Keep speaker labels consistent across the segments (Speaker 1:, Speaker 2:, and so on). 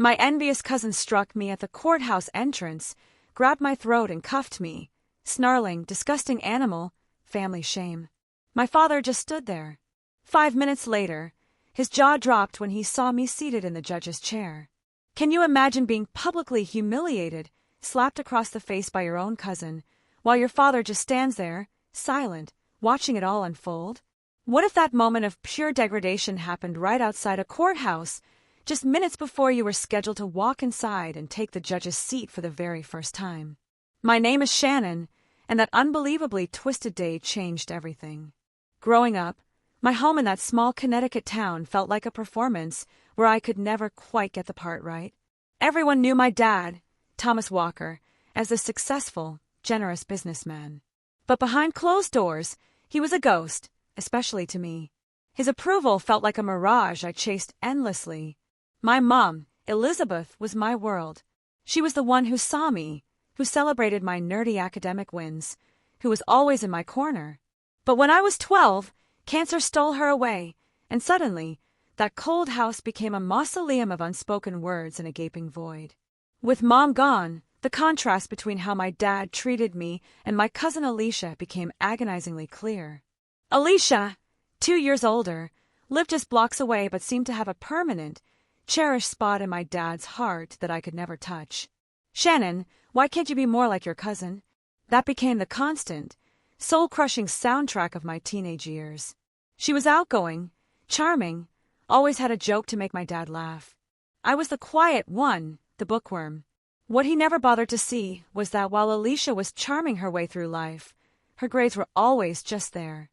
Speaker 1: My envious cousin struck me at the courthouse entrance, grabbed my throat and cuffed me. Snarling, disgusting animal, family shame. My father just stood there. 5 minutes later, his jaw dropped when he saw me seated in the judge's chair. Can you imagine being publicly humiliated, slapped across the face by your own cousin, while your father just stands there, silent, watching it all unfold? What if that moment of pure degradation happened right outside a courthouse, just minutes before you were scheduled to walk inside and take the judge's seat for the very first time? My name is Shannon, and that unbelievably twisted day changed everything. Growing up, my home in that small Connecticut town felt like a performance where I could never quite get the part right. Everyone knew my dad, Thomas Walker, as the successful, generous businessman. But behind closed doors, he was a ghost, especially to me. His approval felt like a mirage I chased endlessly. My mom, Elizabeth, was my world. She was the one who saw me, who celebrated my nerdy academic wins, who was always in my corner. But when I was 12, cancer stole her away, and suddenly, that cold house became a mausoleum of unspoken words and a gaping void. With Mom gone, the contrast between how my dad treated me and my cousin Alicia became agonizingly clear. Alicia, 2 years older, lived just blocks away but seemed to have a permanent, cherished spot in my dad's heart that I could never touch. Shannon, why can't you be more like your cousin? That became the constant, soul-crushing soundtrack of my teenage years. She was outgoing, charming, always had a joke to make my dad laugh. I was the quiet one, the bookworm. What he never bothered to see was that while Alicia was charming her way through life, her grades were always just there.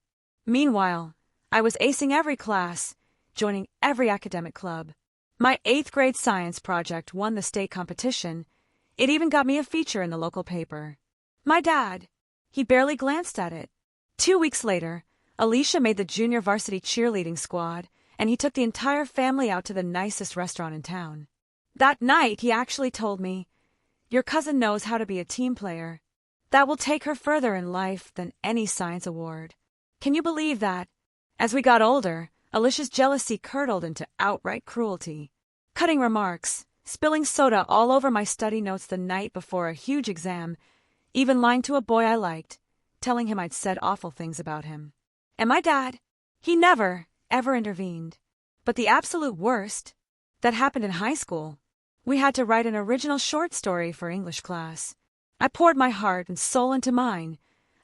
Speaker 1: Meanwhile, I was acing every class, joining every academic club. My 8th grade science project won the state competition. It even got me a feature in the local paper. My dad, he barely glanced at it. 2 weeks later, Alicia made the junior varsity cheerleading squad, and he took the entire family out to the nicest restaurant in town. That night, he actually told me, "Your cousin knows how to be a team player. That will take her further in life than any science award." Can you believe that? As we got older, Alicia's jealousy curdled into outright cruelty. Cutting remarks, spilling soda all over my study notes the night before a huge exam, even lying to a boy I liked, telling him I'd said awful things about him. And my dad, he never, ever intervened. But the absolute worst, that happened in high school. We had to write an original short story for English class. I poured my heart and soul into mine,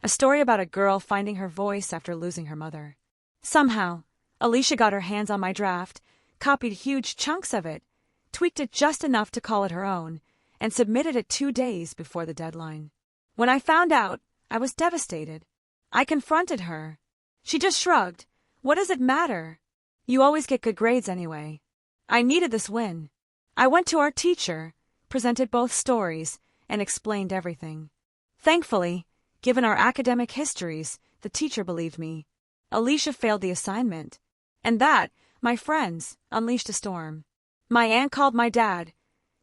Speaker 1: a story about a girl finding her voice after losing her mother. Somehow, Alicia got her hands on my draft, copied huge chunks of it, tweaked it just enough to call it her own, and submitted it 2 days before the deadline. When I found out, I was devastated. I confronted her. She just shrugged. What does it matter? You always get good grades anyway. I needed this win. I went to our teacher, presented both stories, and explained everything. Thankfully, given our academic histories, the teacher believed me. Alicia failed the assignment. And that, my friends, unleashed a storm. My aunt called my dad,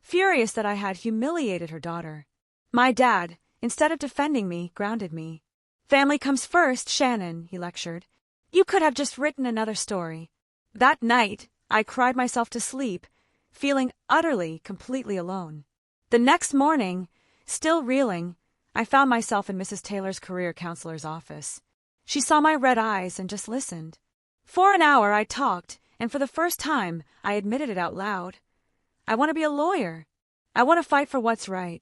Speaker 1: furious that I had humiliated her daughter. My dad, instead of defending me, grounded me. "Family comes first, Shannon," he lectured. "You could have just written another story." That night, I cried myself to sleep, feeling utterly, completely alone. The next morning, still reeling, I found myself in Mrs. Taylor's career counselor's office. She saw my red eyes and just listened. For an hour I talked, and for the first time, I admitted it out loud. I want to be a lawyer. I want to fight for what's right.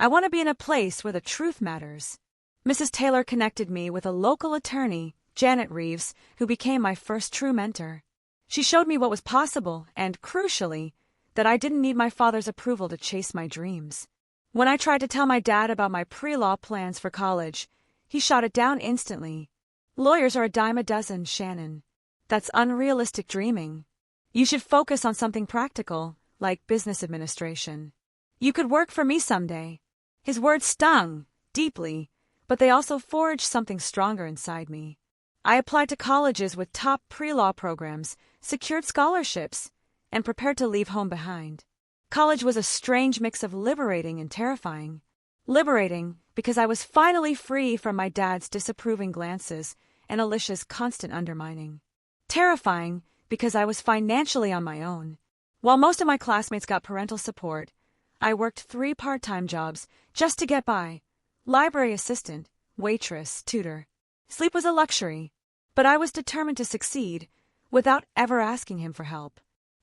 Speaker 1: I want to be in a place where the truth matters. Mrs. Taylor connected me with a local attorney, Janet Reeves, who became my first true mentor. She showed me what was possible and, crucially, that I didn't need my father's approval to chase my dreams. When I tried to tell my dad about my pre-law plans for college, he shot it down instantly. "Lawyers are a dime a dozen, Shannon. That's unrealistic dreaming. You should focus on something practical, like business administration. You could work for me someday." His words stung, deeply, but they also forged something stronger inside me. I applied to colleges with top pre-law programs, secured scholarships, and prepared to leave home behind. College was a strange mix of liberating and terrifying. Liberating because I was finally free from my dad's disapproving glances and Alicia's constant undermining. Terrifying because I was financially on my own. While most of my classmates got parental support, I worked 3 part-time jobs just to get by. Library assistant, waitress, tutor. Sleep was a luxury, but I was determined to succeed without ever asking him for help.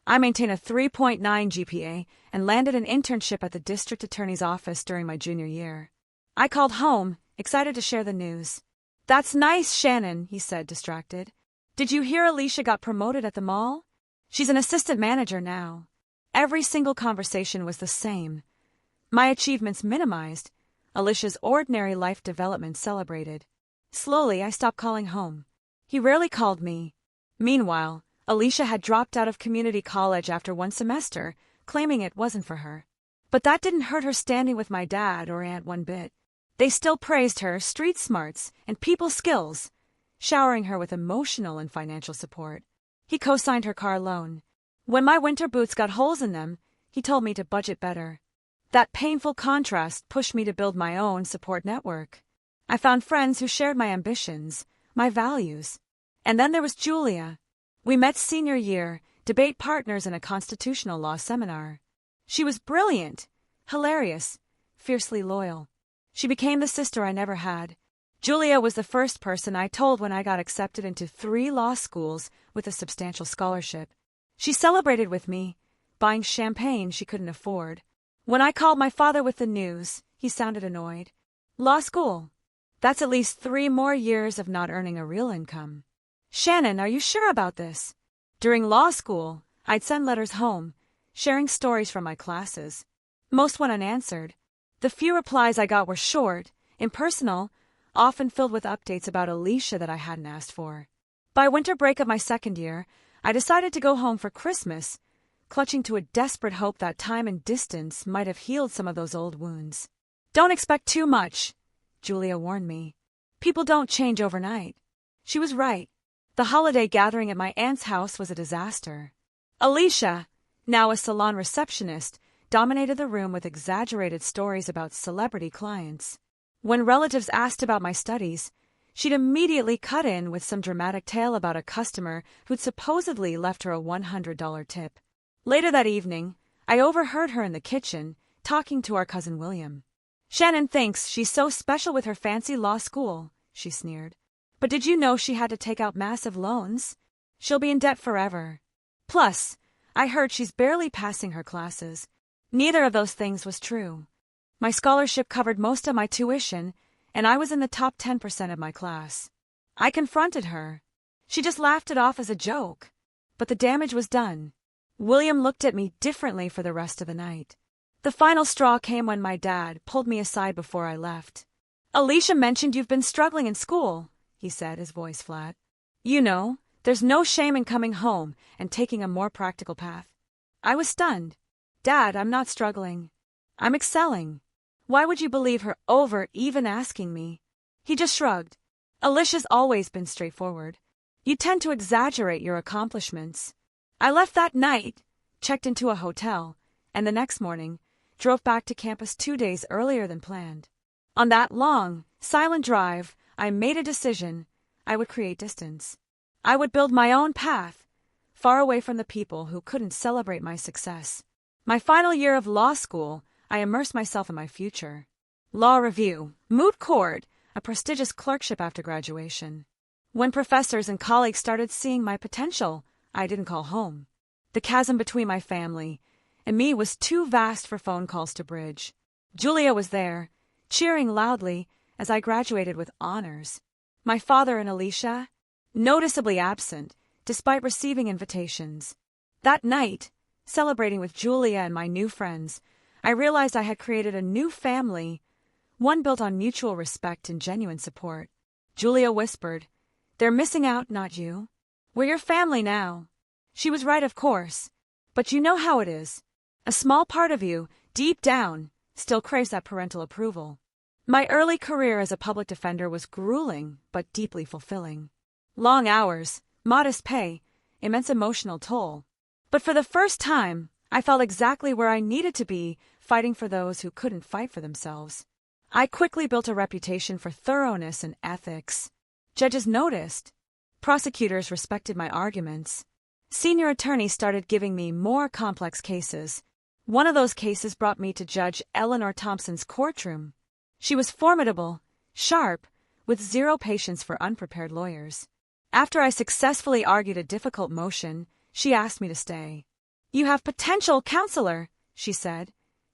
Speaker 1: I maintained a 3.9 GPA and landed an internship at the district attorney's office during my junior year. I called home, excited to share the news. "That's nice, Shannon," he said, distracted. "Did you hear Alicia got promoted at the mall? She's an assistant manager now." Every single conversation was the same. My achievements minimized, Alicia's ordinary life development celebrated. Slowly, I stopped calling home. He rarely called me. Meanwhile, Alicia had dropped out of community college after 1 semester, claiming it wasn't for her. But that didn't hurt her standing with my dad or aunt one bit. They still praised her street smarts and people skills, showering her with emotional and financial support. He co-signed her car loan. When my winter boots got holes in them, he told me to budget better. That painful contrast pushed me to build my own support network. I found friends who shared my ambitions, my values. And then there was Julia. We met senior year, debate partners in a constitutional law seminar. She was brilliant, hilarious, fiercely loyal. She became the sister I never had. Julia was the first person I told when I got accepted into 3 law schools with a substantial scholarship. She celebrated with me, buying champagne she couldn't afford. When I called my father with the news, he sounded annoyed. "Law school? That's at least 3 more years of not earning a real income." "Shannon, are you sure about this?" During law school, I'd send letters home, sharing stories from my classes. Most went unanswered. The few replies I got were short, impersonal, often filled with updates about Alicia that I hadn't asked for. By winter break of my second year, I decided to go home for Christmas, clutching to a desperate hope that time and distance might have healed some of those old wounds. "Don't expect too much," Julia warned me. "People don't change overnight." She was right. The holiday gathering at my aunt's house was a disaster. Alicia, now a salon receptionist, dominated the room with exaggerated stories about celebrity clients. When relatives asked about my studies, she'd immediately cut in with some dramatic tale about a customer who'd supposedly left her a $100 tip. Later that evening, I overheard her in the kitchen, talking to our cousin William. "Shannon thinks she's so special with her fancy law school," she sneered. "But did you know she had to take out massive loans? She'll be in debt forever. Plus, I heard she's barely passing her classes." Neither of those things was true. My scholarship covered most of my tuition, and I was in the top 10% of my class. I confronted her. She just laughed it off as a joke. But the damage was done. William looked at me differently for the rest of the night. The final straw came when my dad pulled me aside before I left. "Alicia mentioned you've been struggling in school," he said, his voice flat. "You know, there's no shame in coming home and taking a more practical path." I was stunned. "Dad, I'm not struggling. I'm excelling. Why would you believe her over even asking me?" He just shrugged. "Alicia's always been straightforward. You tend to exaggerate your accomplishments." I left that night, checked into a hotel, and the next morning, drove back to campus 2 days earlier than planned. On that long, silent drive, I made a decision. I would create distance. I would build my own path, far away from the people who couldn't celebrate my success. My final year of law school, I immersed myself in my future. Law review, moot court, a prestigious clerkship after graduation. When professors and colleagues started seeing my potential, I didn't call home. The chasm between my family and me was too vast for phone calls to bridge. Julia was there, cheering loudly as I graduated with honors. My father and Alicia, noticeably absent, despite receiving invitations. That night, celebrating with Julia and my new friends, I realized I had created a new family, one built on mutual respect and genuine support. Julia whispered, "They're missing out, not you. We're your family now." She was right, of course, but you know how it is. A small part of you, deep down, still craves that parental approval. My early career as a public defender was grueling but deeply fulfilling. Long hours, modest pay, immense emotional toll. But for the first time, I felt exactly where I needed to be, fighting for those who couldn't fight for themselves. I quickly built a reputation for thoroughness and ethics. Judges noticed. Prosecutors respected my arguments. Senior attorneys started giving me more complex cases. One of those cases brought me to Judge Eleanor Thompson's courtroom. She was formidable, sharp, with zero patience for unprepared lawyers. After I successfully argued a difficult motion, she asked me to stay. "You have potential, counselor," she said,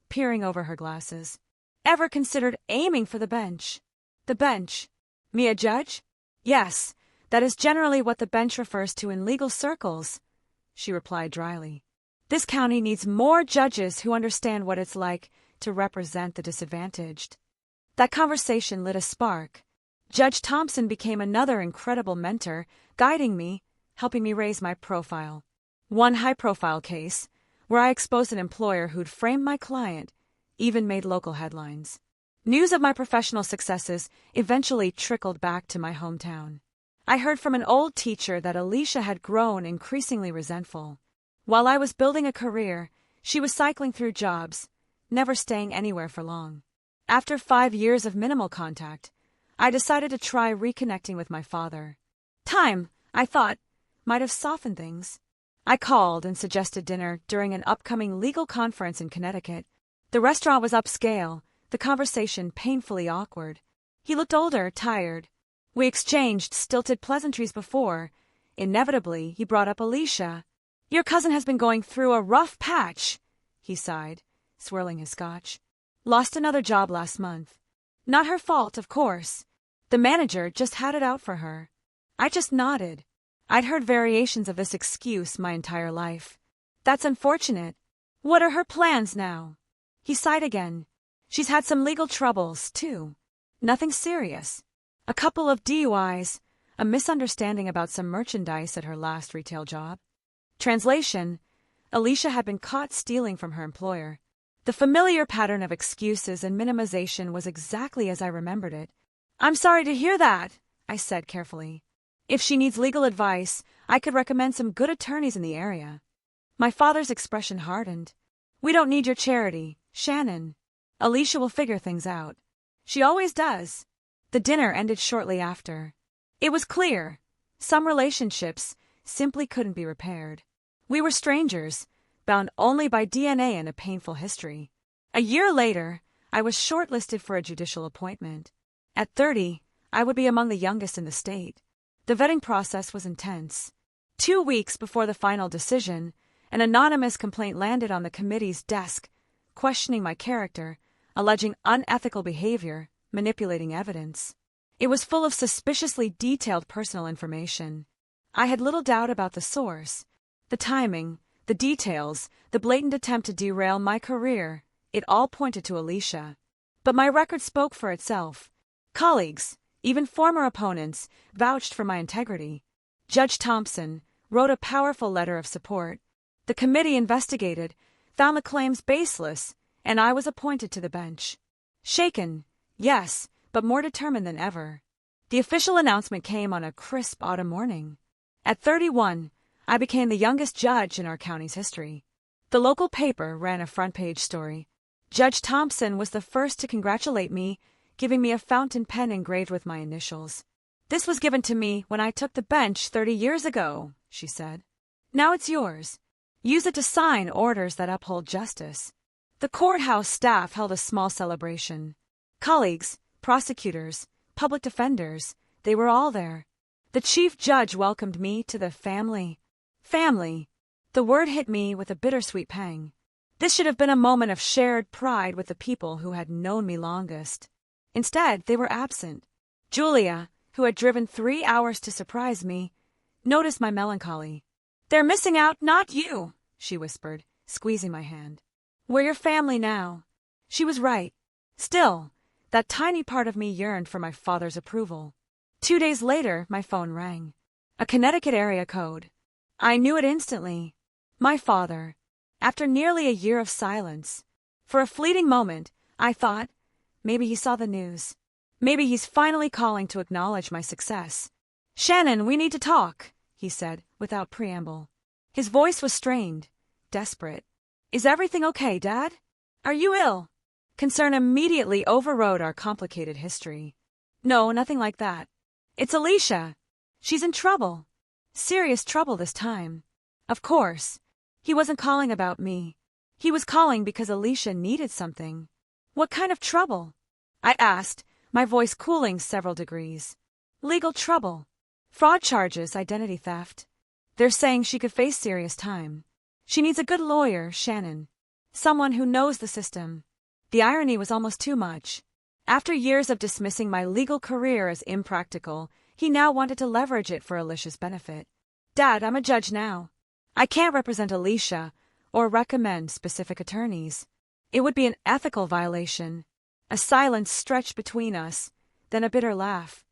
Speaker 1: peering over her glasses. "Ever considered aiming for the bench?" "The bench? Me a judge?" "Yes, that is generally what the bench refers to in legal circles," she replied dryly. "This county needs more judges who understand what it's like to represent the disadvantaged." That conversation lit a spark. Judge Thompson became another incredible mentor, guiding me, helping me raise my profile. One high-profile case, where I exposed an employer who'd framed my client, even made local headlines. News of my professional successes eventually trickled back to my hometown. I heard from an old teacher that Alicia had grown increasingly resentful. While I was building a career, she was cycling through jobs, never staying anywhere for long. After 5 years of minimal contact, I decided to try reconnecting with my father. Time, I thought, might have softened things. I called and suggested dinner during an upcoming legal conference in Connecticut. The restaurant was upscale, the conversation painfully awkward. He looked older, tired. We exchanged stilted pleasantries before. Inevitably, he brought up Alicia. "Your cousin has been going through a rough patch," he sighed, swirling his scotch. "Lost another job last month. Not her fault, of course. The manager just had it out for her." I just nodded. I'd heard variations of this excuse my entire life. "That's unfortunate. What are her plans now?" He sighed again. "She's had some legal troubles, too. Nothing serious. A couple of DUIs, a misunderstanding about some merchandise at her last retail job." Translation: Alicia had been caught stealing from her employer. The familiar pattern of excuses and minimization was exactly as I remembered it. "I'm sorry to hear that," I said carefully. "If she needs legal advice, I could recommend some good attorneys in the area." My father's expression hardened. "We don't need your charity, Shannon. Alicia will figure things out. She always does." The dinner ended shortly after. It was clear. Some relationships simply couldn't be repaired. We were strangers, bound only by DNA and a painful history. A year later, I was shortlisted for a judicial appointment. At 30, I would be among the youngest in the state. The vetting process was intense. 2 weeks before the final decision, an anonymous complaint landed on the committee's desk, questioning my character, alleging unethical behavior, manipulating evidence. It was full of suspiciously detailed personal information. I had little doubt about the source. The timing, the details, the blatant attempt to derail my career, it all pointed to Alicia. But my record spoke for itself. Colleagues, even former opponents, vouched for my integrity. Judge Thompson wrote a powerful letter of support. The committee investigated, found the claims baseless, and I was appointed to the bench. Shaken, yes, but more determined than ever. The official announcement came on a crisp autumn morning. At 31, I became the youngest judge in our county's history. The local paper ran a front-page story. Judge Thompson was the first to congratulate me, giving me a fountain pen engraved with my initials. "This was given to me when I took the bench 30 years ago," she said. "Now it's yours. Use it to sign orders that uphold justice." The courthouse staff held a small celebration. Colleagues, prosecutors, public defenders, they were all there. The chief judge welcomed me to the family. Family. The word hit me with a bittersweet pang. This should have been a moment of shared pride with the people who had known me longest. Instead, they were absent. Julia, who had driven 3 hours to surprise me, noticed my melancholy. "They're missing out, not you," she whispered, squeezing my hand. "We're your family now." She was right. Still, that tiny part of me yearned for my father's approval. 2 days later, my phone rang. A Connecticut area code. I knew it instantly. My father. After nearly a year of silence. For a fleeting moment, I thought, maybe he saw the news. Maybe he's finally calling to acknowledge my success. "Shannon, we need to talk," he said, without preamble. His voice was strained, desperate. "Is everything okay, Dad? Are you ill?" Concern immediately overrode our complicated history. "No, nothing like that. It's Alicia. She's in trouble. Serious trouble this time." Of course. He wasn't calling about me. He was calling because Alicia needed something. What kind of trouble? I asked, my voice cooling several degrees. Legal trouble. Fraud charges, identity theft. They're saying she could face serious time. She needs a good lawyer, Shannon. Someone who knows the system. The irony was almost too much. After years of dismissing my legal career as impractical, he now wanted to leverage it for Alicia's benefit. Dad, I'm a judge now. I can't represent Alicia or recommend specific attorneys. It would be an ethical violation. A silence stretched between us, then a bitter laugh.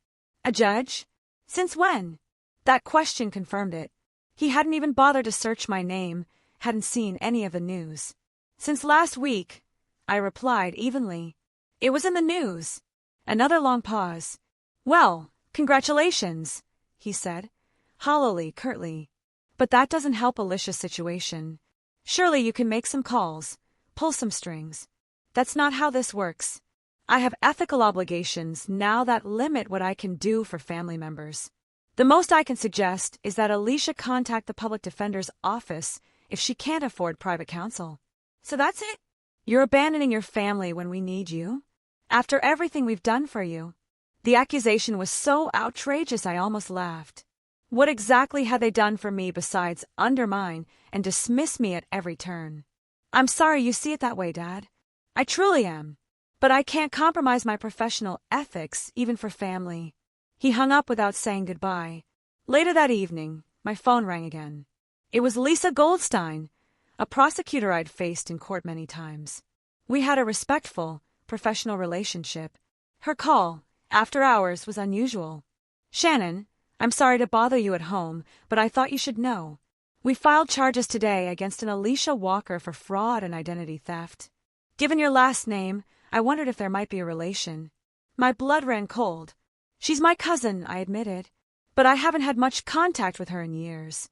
Speaker 1: A judge? Since when? That question confirmed it. He hadn't even bothered to search my name, hadn't seen any of the news. Since last week, I replied evenly. It was in the news. Another long pause. Well, congratulations, he said, hollowly, curtly. But that doesn't help Alicia's situation. Surely you can make some calls, pull some strings. That's not how this works. I have ethical obligations now that limit what I can do for family members. The most I can suggest is that Alicia contact the public defender's office if she can't afford private counsel. So that's it? You're abandoning your family when we need you? After everything we've done for you? The accusation was so outrageous I almost laughed. What exactly had they done for me besides undermine and dismiss me at every turn? I'm sorry you see it that way, Dad. I truly am. But I can't compromise my professional ethics, even for family. He hung up without saying goodbye. Later that evening, my phone rang again. It was Lisa Goldstein, a prosecutor I'd faced in court many times. We had a respectful, professional relationship. Her call, after hours, was unusual. Shannon, I'm sorry to bother you at home, but I thought you should know. We filed charges today against an Alicia Walker for fraud and identity theft. Given your last name, I wondered if there might be a relation. My blood ran cold. She's my cousin, I admitted, but I haven't had much contact with her in years.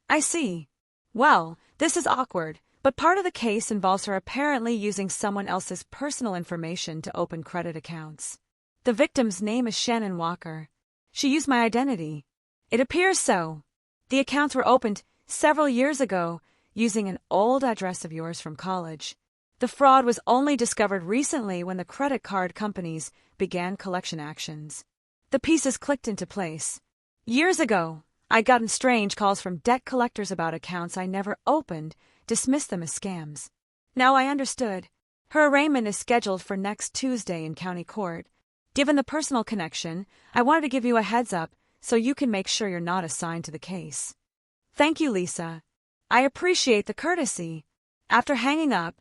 Speaker 1: I see. Well, this is awkward, but part of the case involves her apparently using someone else's personal information to open credit accounts. The victim's name is Shannon Walker. She used my identity. It appears so. The accounts were opened several years ago using an old address of yours from college. The fraud was only discovered recently when the credit card companies began collection actions. The pieces clicked into place. Years ago, I'd gotten strange calls from debt collectors about accounts I never opened, dismissed them as scams. Now I understood. Her arraignment is scheduled for next Tuesday in county court. Given the personal connection, I wanted to give you a heads up so you can make sure you're not assigned to the case. Thank you, Lisa. I appreciate the courtesy. After hanging up,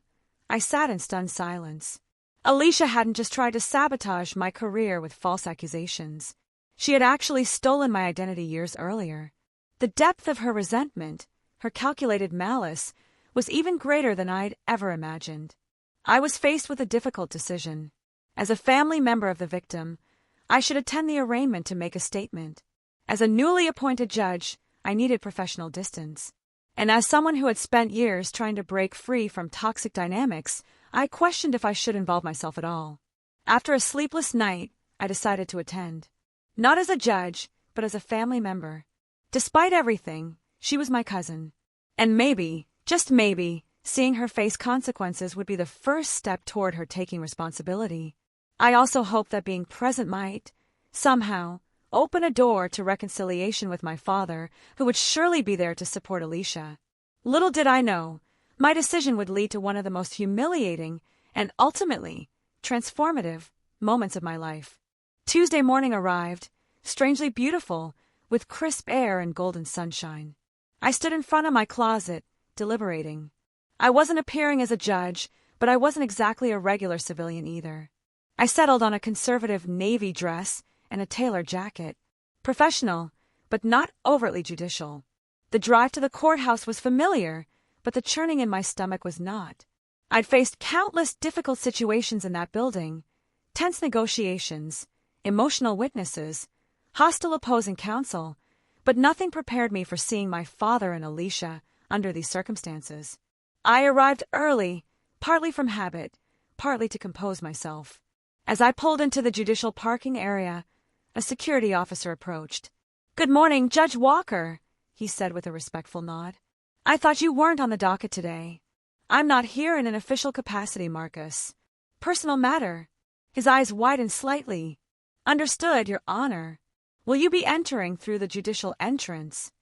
Speaker 1: I sat in stunned silence. Alicia hadn't just tried to sabotage my career with false accusations. She had actually stolen my identity years earlier. The depth of her resentment, her calculated malice, was even greater than I'd ever imagined. I was faced with a difficult decision. As a family member of the victim, I should attend the arraignment to make a statement. As a newly appointed judge, I needed professional distance. And as someone who had spent years trying to break free from toxic dynamics, I questioned if I should involve myself at all. After a sleepless night, I decided to attend. Not as a judge, but as a family member. Despite everything, she was my cousin. And maybe, just maybe, seeing her face consequences would be the first step toward her taking responsibility. I also hoped that being present might, somehow, open a door to reconciliation with my father, who would surely be there to support Alicia. Little did I know, my decision would lead to one of the most humiliating and ultimately transformative moments of my life. Tuesday morning arrived, strangely beautiful, with crisp air and golden sunshine. I stood in front of my closet, deliberating. I wasn't appearing as a judge, but I wasn't exactly a regular civilian either. I settled on a conservative navy dress and a tailored jacket. Professional, but not overtly judicial. The drive to the courthouse was familiar, but the churning in my stomach was not. I'd faced countless difficult situations in that building, tense negotiations, emotional witnesses, hostile opposing counsel, but nothing prepared me for seeing my father and Alicia under these circumstances. I arrived early, partly from habit, partly to compose myself. As I pulled into the judicial parking area, a security officer approached. "Good morning, Judge Walker," he said with a respectful nod. I thought you weren't on the docket today. I'm not here in an official capacity, Marcus. Personal matter. His eyes widened slightly. Understood, Your Honor. Will you be entering through the judicial entrance?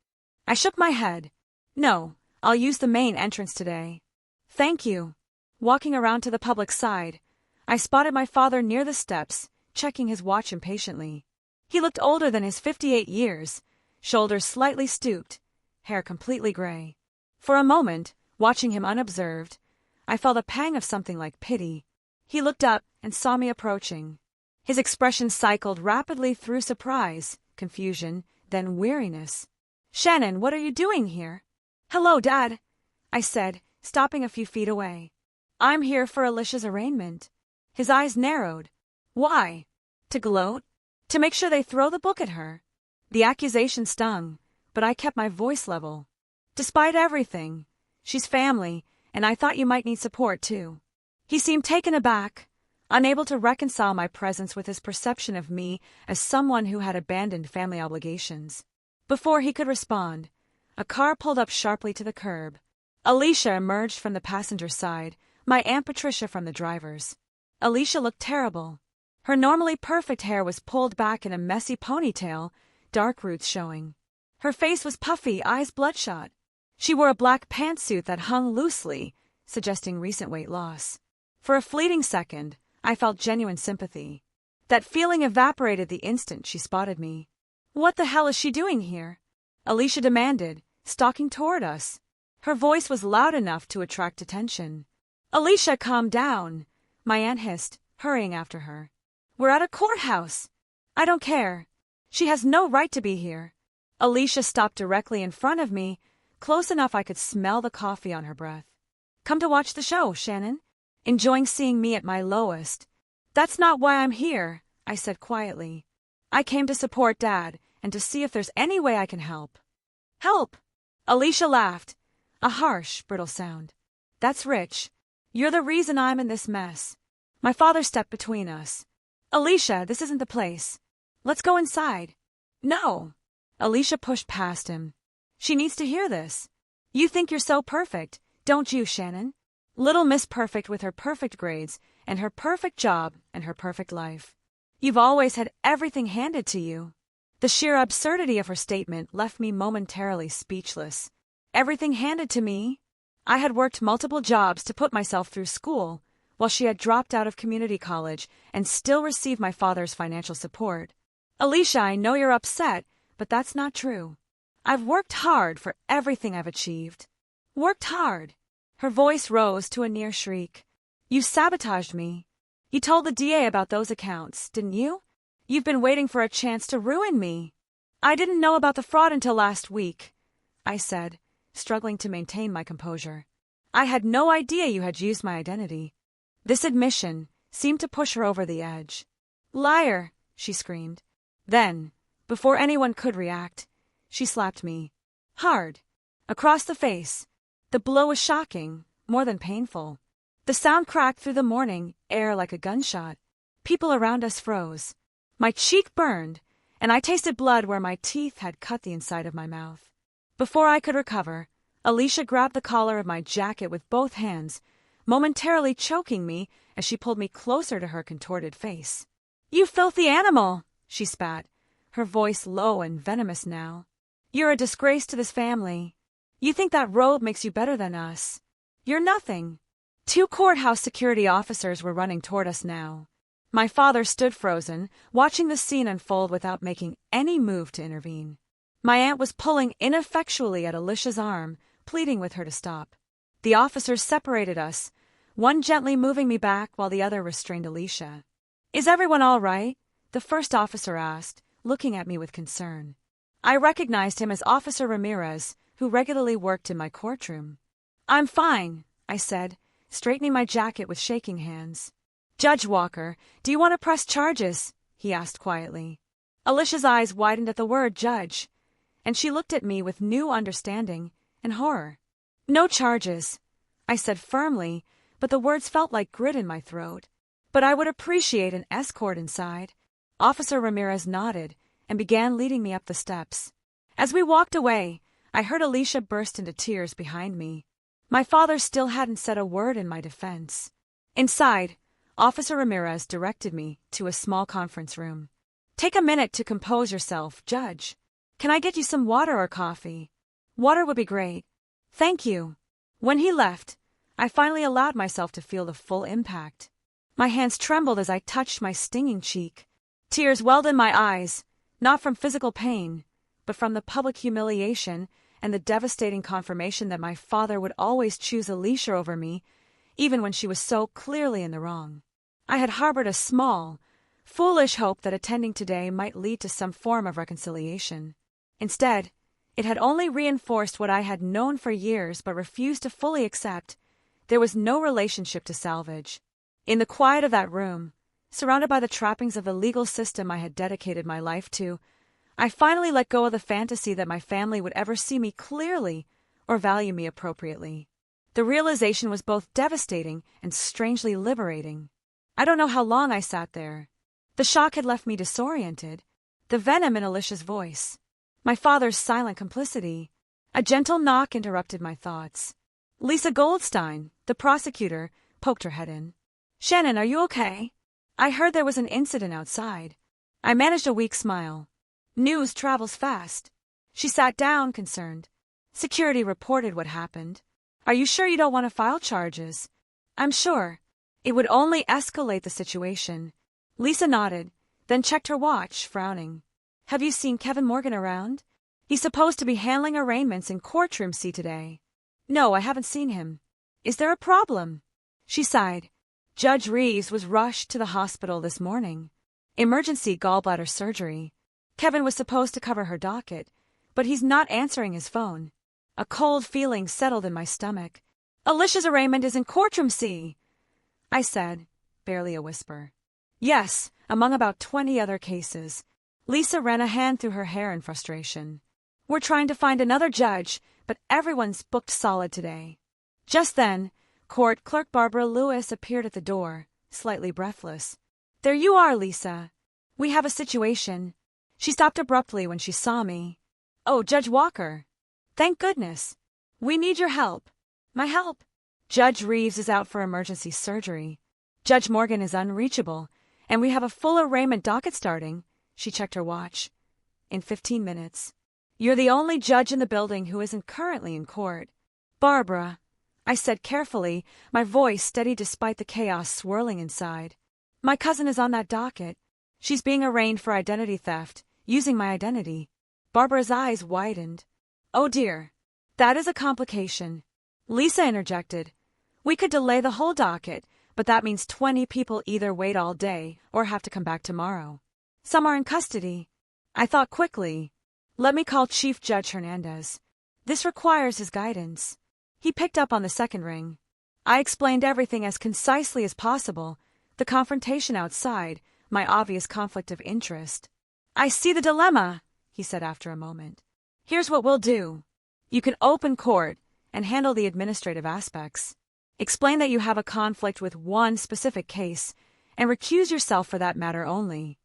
Speaker 1: I shook my head. No, I'll use the main entrance today. Thank you. Walking around to the public side, I spotted my father near the steps, checking his watch impatiently. He looked older than his 58 years, shoulders slightly stooped, hair completely gray. For a moment, watching him unobserved, I felt a pang of something like pity. He looked up and saw me approaching. His expression cycled rapidly through surprise, confusion, then weariness. Shannon, what are you doing here? Hello, Dad, I said, stopping a few feet away. I'm here for Alicia's arraignment. His eyes narrowed. Why? To gloat? To make sure they throw the book at her? The accusation stung, but I kept my voice level. Despite everything, she's family, and I thought you might need support too. He seemed taken aback, unable to reconcile my presence with his perception of me as someone who had abandoned family obligations. Before he could respond, a car pulled up sharply to the curb. Alicia emerged from the passenger side, my Aunt Patricia from the driver's. Alicia looked terrible. Her normally perfect hair was pulled back in a messy ponytail, dark roots showing. Her face was puffy, eyes bloodshot. She wore a black pantsuit that hung loosely, suggesting recent weight loss. For a fleeting second, I felt genuine sympathy. That feeling evaporated the instant she spotted me. What the hell is she doing here? Alicia demanded, stalking toward us. Her voice was loud enough to attract attention. Alicia, calm down, my aunt hissed, hurrying after her. We're at a courthouse. I don't care. She has no right to be here. Alicia stopped directly in front of me, close enough I could smell the coffee on her breath. Come to watch the show, Shannon. Enjoying seeing me at my lowest. That's not why I'm here, I said quietly. I came to support Dad and to see if there's any way I can help. Help! Alicia laughed, a harsh, brittle sound. That's rich. You're the reason I'm in this mess. My father stepped between us. Alicia, this isn't the place. Let's go inside. No. Alicia pushed past him. She needs to hear this. You think you're so perfect, don't you, Shannon? Little Miss Perfect with her perfect grades and her perfect job and her perfect life. You've always had everything handed to you. The sheer absurdity of her statement left me momentarily speechless. Everything handed to me? I had worked multiple jobs to put myself through school, while she had dropped out of community college and still received my father's financial support. Alicia, I know you're upset, but that's not true. I've worked hard for everything I've achieved. Worked hard. Her voice rose to a near shriek. You sabotaged me. You told the DA about those accounts, didn't you? You've been waiting for a chance to ruin me. I didn't know about the fraud until last week, I said, struggling to maintain my composure. I had no idea you had used my identity. This admission seemed to push her over the edge. Liar, she screamed. Then, before anyone could react, she slapped me. Hard. Across the face. The blow was shocking, more than painful. The sound cracked through the morning air like a gunshot. People around us froze. My cheek burned, and I tasted blood where my teeth had cut the inside of my mouth. Before I could recover, Alicia grabbed the collar of my jacket with both hands, momentarily choking me as she pulled me closer to her contorted face. You filthy animal, she spat, her voice low and venomous now. You're a disgrace to this family. You think that robe makes you better than us. You're nothing. 2 courthouse security officers were running toward us now. My father stood frozen, watching the scene unfold without making any move to intervene. My aunt was pulling ineffectually at Alicia's arm, pleading with her to stop. The officers separated us, one gently moving me back while the other restrained Alicia. Is everyone all right? The first officer asked, looking at me with concern. I recognized him as Officer Ramirez, who regularly worked in my courtroom. I'm fine, I said, straightening my jacket with shaking hands. Judge Walker, do you want to press charges? He asked quietly. Alicia's eyes widened at the word judge, and she looked at me with new understanding and horror. No charges, I said firmly, but the words felt like grit in my throat. But I would appreciate an escort inside. Officer Ramirez nodded and began leading me up the steps. As we walked away, I heard Alicia burst into tears behind me. My father still hadn't said a word in my defense. Inside, Officer Ramirez directed me to a small conference room. "Take a minute to compose yourself, Judge. Can I get you some water or coffee?" "Water would be great." "Thank you." When he left, I finally allowed myself to feel the full impact. My hands trembled as I touched my stinging cheek. Tears welled in my eyes, not from physical pain, but from the public humiliation and the devastating confirmation that my father would always choose Alicia over me, even when she was so clearly in the wrong. I had harbored a small, foolish hope that attending today might lead to some form of reconciliation. Instead, it had only reinforced what I had known for years but refused to fully accept. There was no relationship to salvage. In the quiet of that room, surrounded by the trappings of the legal system I had dedicated my life to, I finally let go of the fantasy that my family would ever see me clearly or value me appropriately. The realization was both devastating and strangely liberating. I don't know how long I sat there. The shock had left me disoriented, the venom in Alicia's voice, my father's silent complicity. A gentle knock interrupted my thoughts. Lisa Goldstein, the prosecutor, poked her head in. "Shannon, are you okay?" I heard there was an incident outside. I managed a weak smile. News travels fast. She sat down, concerned. "Security reported what happened. Are you sure you don't want to file charges?" "I'm sure. It would only escalate the situation." Lisa nodded, then checked her watch, frowning. "Have you seen Kevin Morgan around? He's supposed to be handling arraignments in courtroom C today." "No, I haven't seen him." "Is there a problem?" She sighed. "Judge Reeves was rushed to the hospital this morning. Emergency gallbladder surgery. Kevin was supposed to cover her docket, but he's not answering his phone." A cold feeling settled in my stomach. "Alicia's arraignment is in courtroom C," I said, barely a whisper. "Yes, among about 20 other cases." Lisa ran a hand through her hair in frustration. "We're trying to find another judge, but everyone's booked solid today." Just then, Court Clerk Barbara Lewis appeared at the door, slightly breathless. "There you are, Lisa. We have a situation." She stopped abruptly when she saw me. "Oh, Judge Walker. Thank goodness. We need your help." "My help?" "Judge Reeves is out for emergency surgery. Judge Morgan is unreachable, and we have a full arraignment docket starting." She checked her watch. "In 15 minutes. You're the only judge in the building who isn't currently in court." "Barbara," I said carefully, my voice steady despite the chaos swirling inside. "My cousin is on that docket. She's being arraigned for identity theft, using my identity." Barbara's eyes widened. "Oh dear. That is a complication." Lisa interjected. "We could delay the whole docket, but that means 20 people either wait all day or have to come back tomorrow. Some are in custody." I thought quickly. Let me call Chief Judge Hernandez. This requires his guidance. He picked up on the second ring. I explained everything as concisely as possible, the confrontation outside, my obvious conflict of interest. "I see the dilemma," he said after a moment. "Here's what we'll do. You can open court and handle the administrative aspects. Explain that you have a conflict with one specific case and recuse yourself for that matter only.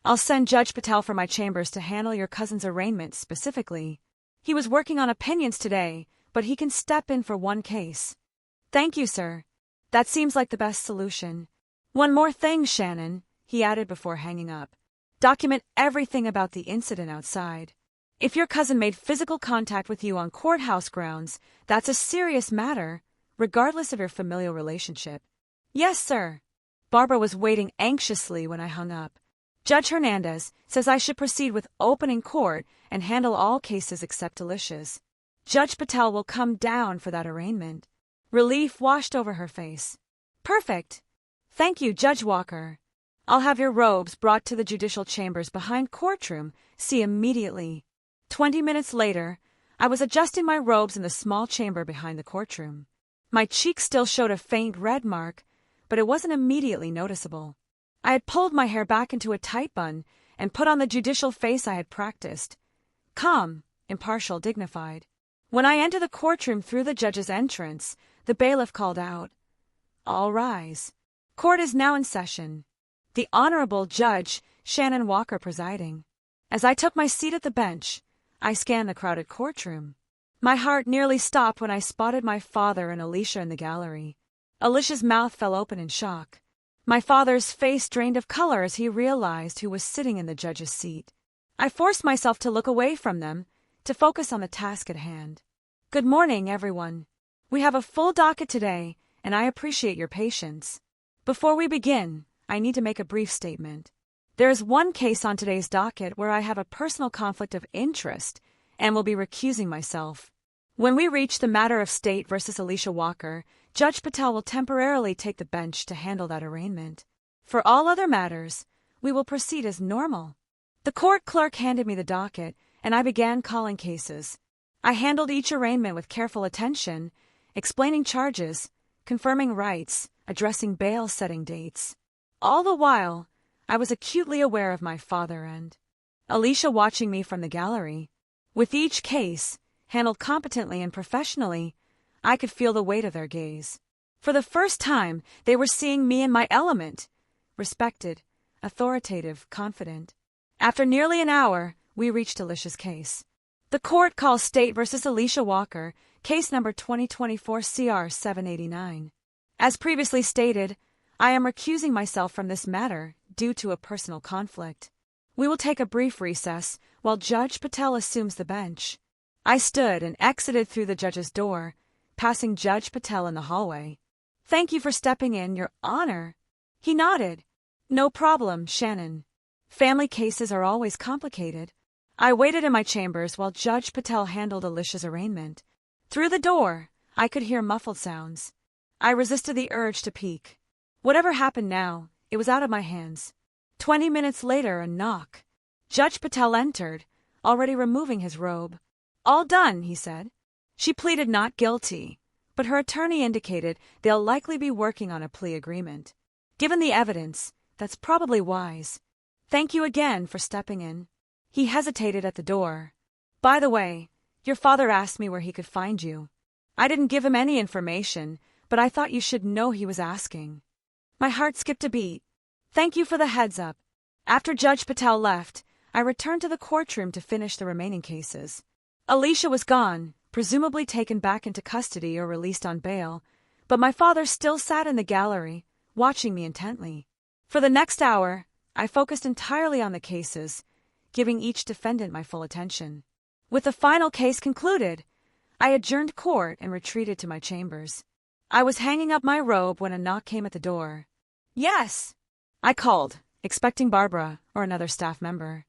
Speaker 1: I'll send Judge Patel from my chambers to handle your cousin's arraignment specifically. He was working on opinions today, but he can step in for one case." "Thank you, sir. That seems like the best solution. One more thing, Shannon," he added before hanging up. "Document everything about the incident outside. If your cousin made physical contact with you on courthouse grounds, that's a serious matter, regardless of your familial relationship." "Yes, sir." Barbara was waiting anxiously when I hung up. "Judge Hernandez says I should proceed with opening court and handle all cases except Alicia's. Judge Patel will come down for that arraignment." Relief washed over her face. "Perfect. Thank you, Judge Walker. I'll have your robes brought to the judicial chambers behind courtroom C immediately." 20 minutes later, I was adjusting my robes in the small chamber behind the courtroom. My cheek still showed a faint red mark, but it wasn't immediately noticeable. I had pulled my hair back into a tight bun and put on the judicial face I had practiced. Calm, impartial, dignified. When I entered the courtroom through the judge's entrance, the bailiff called out, "All rise. Court is now in session." The Honorable Judge Shannon Walker presiding. As I took my seat at the bench, I scanned the crowded courtroom. My heart nearly stopped when I spotted my father and Alicia in the gallery. Alicia's mouth fell open in shock. My father's face drained of color as he realized who was sitting in the judge's seat. I forced myself to look away from them, to focus on the task at hand. Good morning, everyone. We have a full docket today, and I appreciate your patience. Before we begin, I need to make a brief statement. There is one case on today's docket where I have a personal conflict of interest and will be recusing myself. When we reach the matter of State versus Alicia Walker, Judge Patel will temporarily take the bench to handle that arraignment. For all other matters, we will proceed as normal. The court clerk handed me the docket, and I began calling cases. I handled each arraignment with careful attention, explaining charges, confirming rights, addressing bail setting dates. All the while, I was acutely aware of my father and Alicia watching me from the gallery. With each case, handled competently and professionally, I could feel the weight of their gaze. For the first time, they were seeing me in my element, respected, authoritative, confident. After nearly an hour, we reached Alicia's case. The court calls State versus Alicia Walker, case number 2024 CR 789. As previously stated, I am recusing myself from this matter due to a personal conflict. We will take a brief recess while Judge Patel assumes the bench. I stood and exited through the judge's door, passing Judge Patel in the hallway. Thank you for stepping in, Your Honor. He nodded. No problem, Shannon. Family cases are always complicated. I waited in my chambers while Judge Patel handled Alicia's arraignment. Through the door, I could hear muffled sounds. I resisted the urge to peek. Whatever happened now, it was out of my hands. 20 minutes later, a knock. Judge Patel entered, already removing his robe. All done, he said. She pleaded not guilty, but her attorney indicated they'll likely be working on a plea agreement. Given the evidence, that's probably wise. Thank you again for stepping in. He hesitated at the door. By the way, your father asked me where he could find you. I didn't give him any information, but I thought you should know he was asking. My heart skipped a beat. Thank you for the heads up. After Judge Patel left, I returned to the courtroom to finish the remaining cases. Alicia was gone, presumably taken back into custody or released on bail, but my father still sat in the gallery, watching me intently. For the next hour, I focused entirely on the cases, giving each defendant my full attention. With the final case concluded, I adjourned court and retreated to my chambers. I was hanging up my robe when a knock came at the door. Yes, I called, expecting Barbara or another staff member.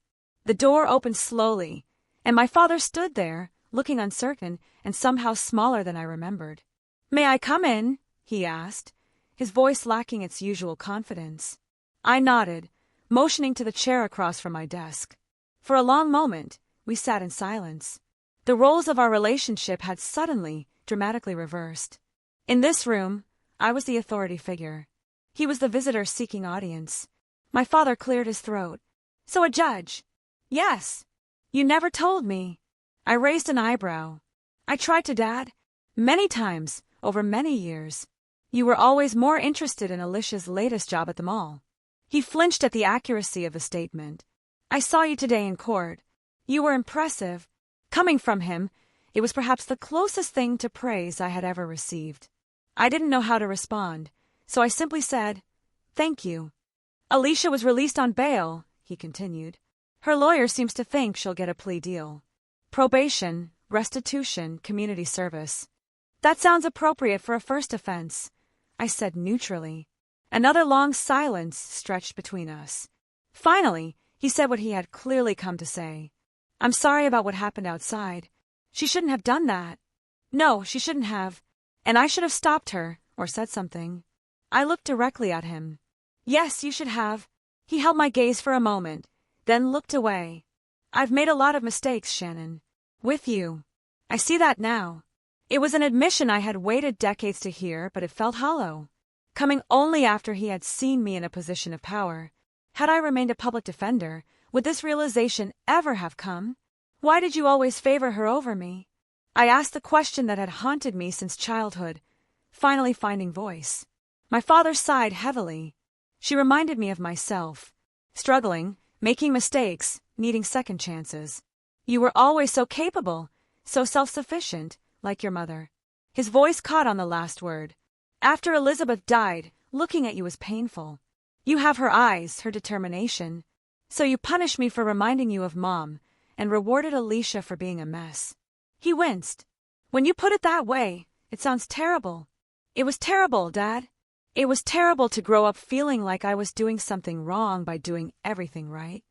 Speaker 1: The door opened slowly, and my father stood there, looking uncertain and somehow smaller than I remembered. May I come in? He asked, his voice lacking its usual confidence. I nodded, motioning to the chair across from my desk. For a long moment, we sat in silence. The roles of our relationship had suddenly, dramatically reversed. In this room, I was the authority figure. He was the visitor seeking audience. My father cleared his throat. So a judge? Yes. You never told me. I raised an eyebrow. I tried to, Dad. Many times, over many years. You were always more interested in Alicia's latest job at the mall. He flinched at the accuracy of the statement. I saw you today in court. You were impressive. Coming from him, it was perhaps the closest thing to praise I had ever received. I didn't know how to respond, so I simply said, Thank you. Alicia was released on bail, he continued. Her lawyer seems to think she'll get a plea deal. Probation, restitution, community service. That sounds appropriate for a first offense, I said neutrally. Another long silence stretched between us. Finally, he said what he had clearly come to say. I'm sorry about what happened outside. She shouldn't have done that. No, she shouldn't have. And I should have stopped her, or said something. I looked directly at him. Yes, you should have. He held my gaze for a moment, then looked away. I've made a lot of mistakes, Shannon. With you. I see that now. It was an admission I had waited decades to hear, but it felt hollow. Coming only after he had seen me in a position of power. Had I remained a public defender, would this realization ever have come? Why did you always favor her over me? I asked the question that had haunted me since childhood, finally finding voice. My father sighed heavily. She reminded me of myself. Struggling, making mistakes, needing second chances. You were always so capable, So self-sufficient, like your mother. His voice caught on the last word. After Elizabeth died, looking at you was painful. You have her eyes, her determination. So you punish me for reminding you of Mom, and rewarded Alicia for being a mess. He winced. When you put it that way, it sounds terrible. It was terrible, Dad. It was terrible to grow up feeling like I was doing something wrong by doing everything right.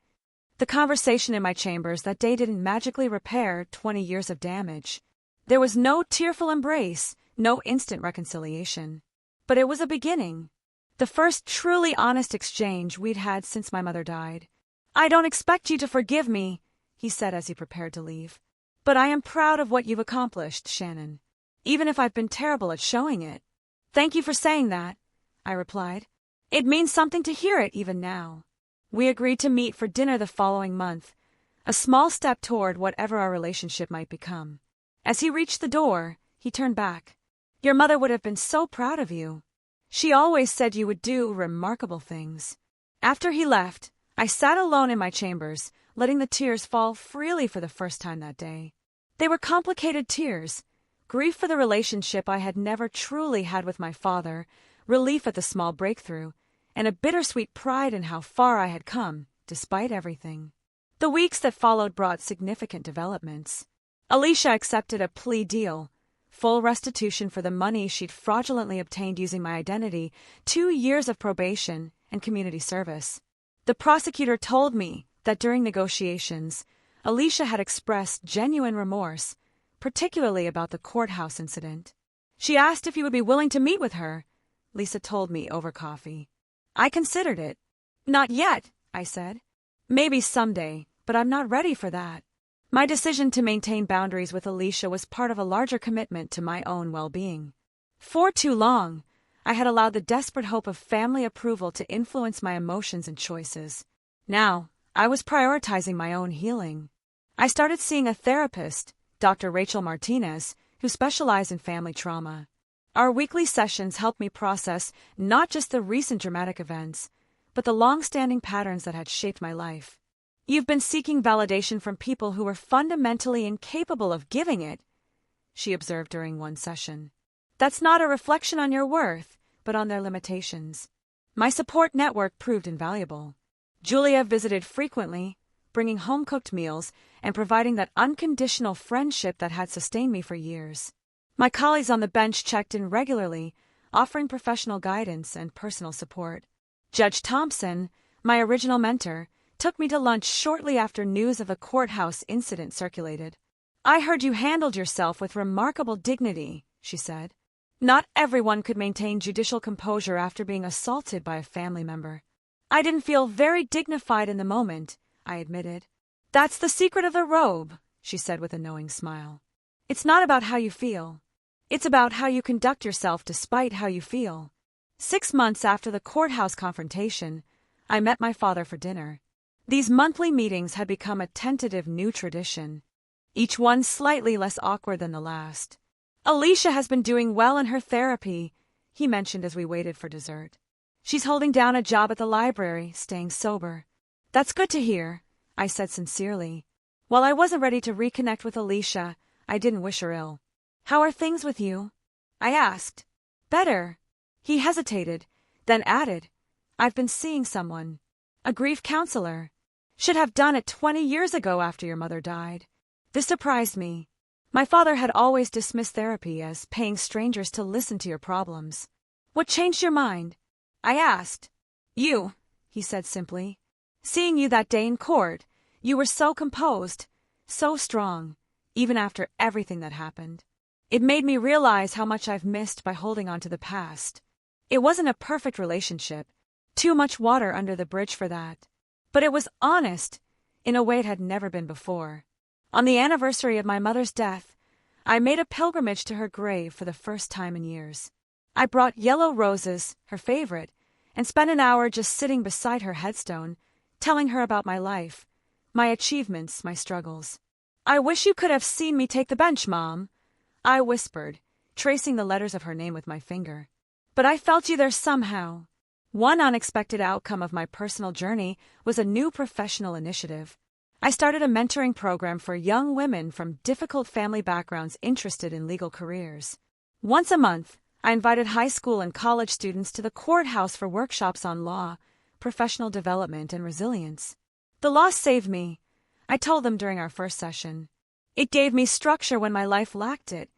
Speaker 1: The conversation in my chambers that day didn't magically repair 20 years of damage. There was no tearful embrace, no instant reconciliation. But it was a beginning. The first truly honest exchange we'd had since my mother died. I don't expect you to forgive me, he said as he prepared to leave. But I am proud of what you've accomplished, Shannon. Even if I've been terrible at showing it. Thank you for saying that, I replied. It means something to hear it even now. We agreed to meet for dinner the following month, a small step toward whatever our relationship might become. As he reached the door, he turned back. Your mother would have been so proud of you. She always said you would do remarkable things. After he left, I sat alone in my chambers, letting the tears fall freely for the first time that day. They were complicated tears. Grief for the relationship I had never truly had with my father, relief at the small breakthrough, and a bittersweet pride in how far I had come, despite everything. The weeks that followed brought significant developments. Alicia accepted a plea deal, full restitution for the money she'd fraudulently obtained using my identity, 2 years of probation, and community service. The prosecutor told me that during negotiations, Alicia had expressed genuine remorse, particularly about the courthouse incident. She asked if he would be willing to meet with her, Lisa told me over coffee. I considered it. Not yet, I said. Maybe someday, but I'm not ready for that. My decision to maintain boundaries with Alicia was part of a larger commitment to my own well-being. For too long, I had allowed the desperate hope of family approval to influence my emotions and choices. Now, I was prioritizing my own healing. I started seeing a therapist, Dr. Rachel Martinez, who specialized in family trauma. Our weekly sessions helped me process not just the recent dramatic events, but the long-standing patterns that had shaped my life. You've been seeking validation from people who were fundamentally incapable of giving it, she observed during one session. That's not a reflection on your worth, but on their limitations. My support network proved invaluable. Julia visited frequently, bringing home-cooked meals and providing that unconditional friendship that had sustained me for years. My colleagues on the bench checked in regularly, offering professional guidance and personal support. Judge Thompson, my original mentor, took me to lunch shortly after news of a courthouse incident circulated. I heard you handled yourself with remarkable dignity, she said. Not everyone could maintain judicial composure after being assaulted by a family member. I didn't feel very dignified in the moment, I admitted. That's the secret of the robe, she said with a knowing smile. It's not about how you feel. It's about how you conduct yourself despite how you feel. 6 months after the courthouse confrontation, I met my father for dinner. These monthly meetings had become a tentative new tradition, each one slightly less awkward than the last. Alicia has been doing well in her therapy, he mentioned as we waited for dessert. She's holding down a job at the library, staying sober. That's good to hear, I said sincerely. While I wasn't ready to reconnect with Alicia, I didn't wish her ill. How are things with you? I asked. Better. He hesitated, then added, I've been seeing someone. A grief counselor. Should have done it 20 years ago after your mother died. This surprised me. My father had always dismissed therapy as paying strangers to listen to your problems. What changed your mind? I asked. You, he said simply. Seeing you that day in court, you were so composed, so strong, even after everything that happened. It made me realize how much I've missed by holding on to the past. It wasn't a perfect relationship, too much water under the bridge for that. But it was honest, in a way it had never been before. On the anniversary of my mother's death, I made a pilgrimage to her grave for the first time in years. I brought yellow roses, her favorite, and spent an hour just sitting beside her headstone, telling her about my life, my achievements, my struggles. I wish you could have seen me take the bench, Mom, I whispered, tracing the letters of her name with my finger. But I felt you there somehow. One unexpected outcome of my personal journey was a new professional initiative. I started a mentoring program for young women from difficult family backgrounds interested in legal careers. Once a month, I invited high school and college students to the Courthouse for workshops on law, professional development, and resilience. The law saved me, I told them during our first session. It gave me structure when my life lacked it,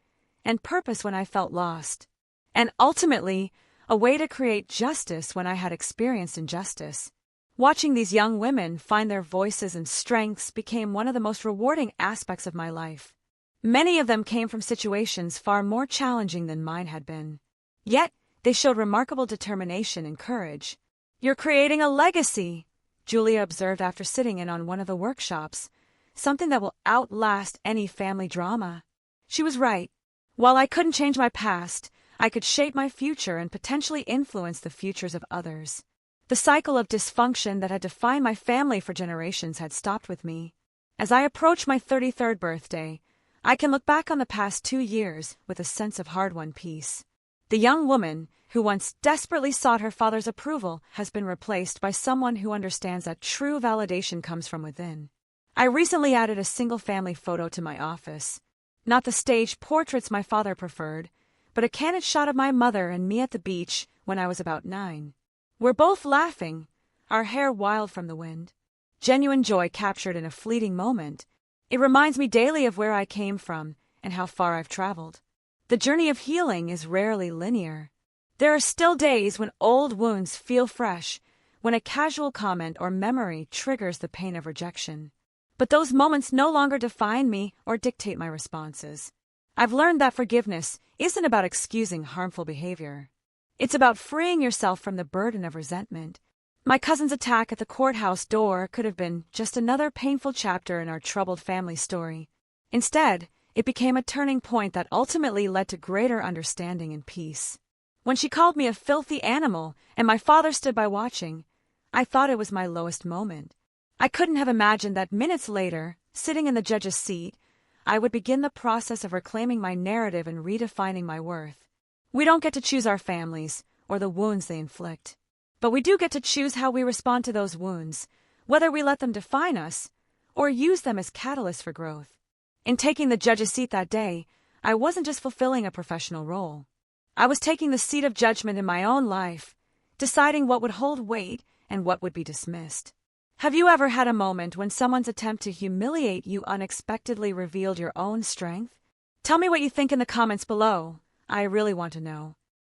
Speaker 1: and purpose when I felt lost. And ultimately, a way to create justice when I had experienced injustice. Watching these young women find their voices and strengths became one of the most rewarding aspects of my life. Many of them came from situations far more challenging than mine had been. Yet, they showed remarkable determination and courage. "You're creating a legacy," Julia observed after sitting in on one of the workshops, "something that will outlast any family drama." She was right. While I couldn't change my past, I could shape my future and potentially influence the futures of others. The cycle of dysfunction that had defined my family for generations had stopped with me. As I approach my 33rd birthday, I can look back on the past 2 years with a sense of hard-won peace. The young woman who once desperately sought her father's approval has been replaced by someone who understands that true validation comes from within. I recently added a single-family photo to my office. Not the staged portraits my father preferred, but a candid shot of my mother and me at the beach when I was about 9. We're both laughing, our hair wild from the wind. Genuine joy captured in a fleeting moment. It reminds me daily of where I came from and how far I've traveled. The journey of healing is rarely linear. There are still days when old wounds feel fresh, when a casual comment or memory triggers the pain of rejection. But those moments no longer define me or dictate my responses. I've learned that forgiveness isn't about excusing harmful behavior. It's about freeing yourself from the burden of resentment. My cousin's attack at the courthouse door could have been just another painful chapter in our troubled family story. Instead, it became a turning point that ultimately led to greater understanding and peace. When she called me a filthy animal and my father stood by watching, I thought it was my lowest moment. I couldn't have imagined that minutes later, sitting in the judge's seat, I would begin the process of reclaiming my narrative and redefining my worth. We don't get to choose our families or the wounds they inflict. But we do get to choose how we respond to those wounds, whether we let them define us or use them as catalysts for growth. In taking the judge's seat that day, I wasn't just fulfilling a professional role. I was taking the seat of judgment in my own life, deciding what would hold weight and what would be dismissed. Have you ever had a moment when someone's attempt to humiliate you unexpectedly revealed your own strength? Tell me what you think in the comments below. I really want to know.